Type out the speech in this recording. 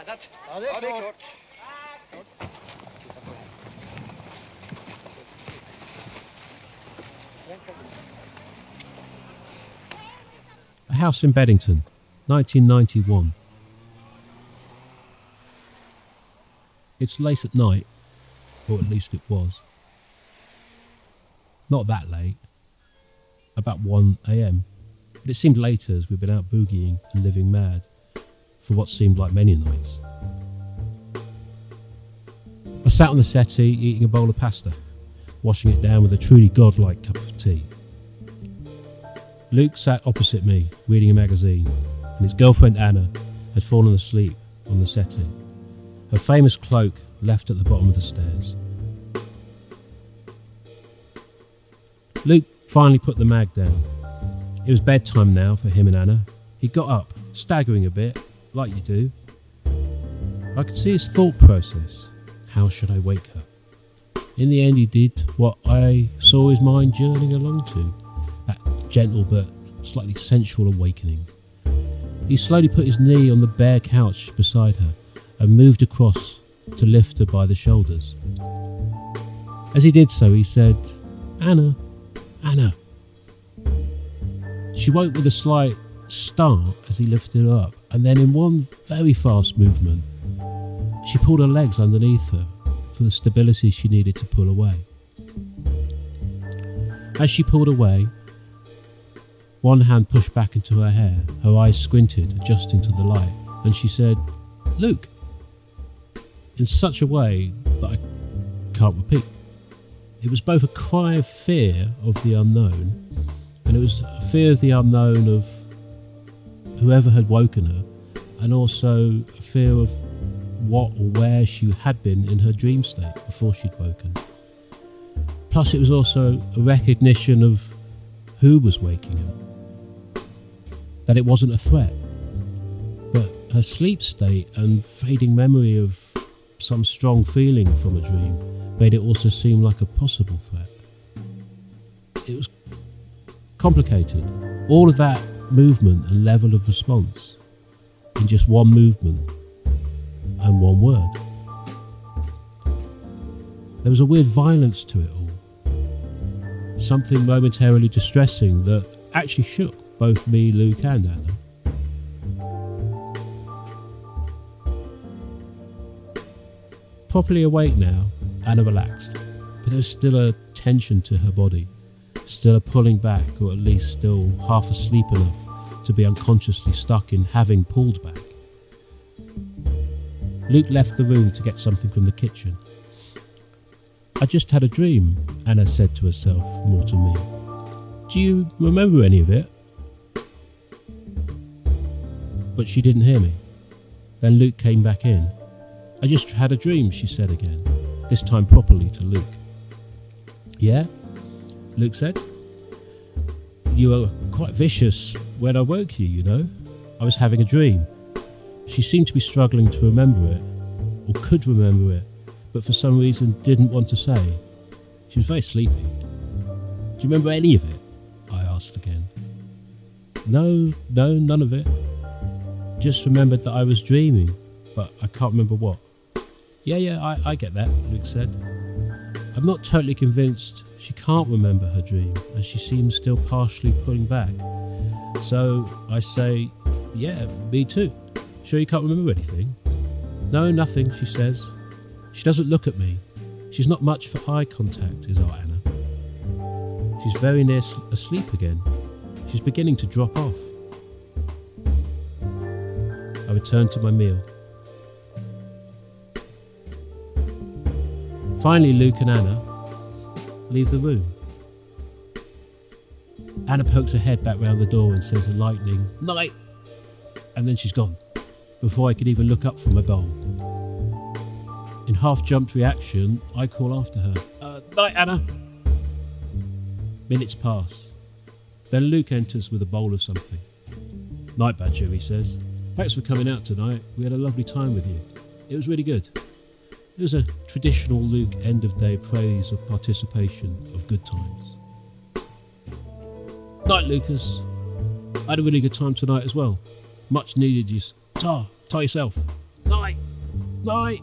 räddat. Ja, det är klart. A house in Beddington, 1991. It's late at night, or at least it was. Not that late, about 1 a.m, but it seemed later as we'd been out boogieing and living mad for what seemed like many nights. I sat on the settee eating a bowl of pasta, washing it down with a truly godlike cup of tea. Luke sat opposite me, reading a magazine, and his girlfriend Anna had fallen asleep on the settee, her famous cloak left at the bottom of the stairs. Luke finally put the mag down. It was bedtime now for him and Anna. He got up, staggering a bit, like you do. I could see his thought process. How should I wake her? In the end he did what I saw his mind journeying along to, that gentle but slightly sensual awakening. He slowly put his knee on the bare couch beside her and moved across to lift her by the shoulders. As he did so, he said, "Anna, Anna." She woke with a slight start as he lifted her up, and then in one very fast movement, she pulled her legs underneath her for the stability she needed to pull away. As she pulled away, one hand pushed back into her hair, her eyes squinted, adjusting to the light, and she said, "Luke," in such a way that I can't repeat. It was both a cry of fear of the unknown, and it was a fear of the unknown of whoever had woken her, and also a fear of what or where she had been in her dream state before she'd woken. Plus it was also a recognition of who was waking her. That it wasn't a threat, but her sleep state and fading memory of some strong feeling from a dream made it also seem like a possible threat. It was complicated, all of that movement and level of response in just one movement and one word. There was a weird violence to it all, something momentarily distressing that actually shook both me, Luke and Anna. Properly awake now, Anna relaxed, but there was still a tension to her body, still a pulling back, or at least still half asleep enough to be unconsciously stuck in having pulled back. Luke left the room to get something from the kitchen. "I just had a dream," Anna said to herself, more to me. "Do you remember any of it?" But she didn't hear me. Then Luke came back in. "I just had a dream," she said again, this time properly to Luke. "Yeah?" Luke said. "You were quite vicious when I woke you, you know. I was having a dream." She seemed to be struggling to remember it, or could remember it, but for some reason didn't want to say. She was very sleepy. "Do you remember any of it?" I asked again. No, none of it. Just remembered that I was dreaming, but I can't remember what." Yeah, I get that," Luke said. "I'm not totally convinced she can't remember her dream, as she seems still partially pulling back. So I say, yeah, me too. Sure you can't remember anything?" "No, nothing," she says. She doesn't look at me. She's not much for eye contact, is our Anna. She's very near asleep again. She's beginning to drop off. I returned to my meal. Finally, Luke and Anna leave the room. Anna pokes her head back round the door and says a lightning, "Night!" and then she's gone, before I could even look up from my bowl. In half-jumped reaction, I call after her, "Night, Anna!" Minutes pass. Then Luke enters with a bowl of something. "Night, Badger," he says. "Thanks for coming out tonight. We had a lovely time with you. It was really good." It was a traditional Luke end-of-day praise of participation of good times. "Night, Lucas. I had a really good time tonight as well. Much needed you. Ta yourself." Night. Night.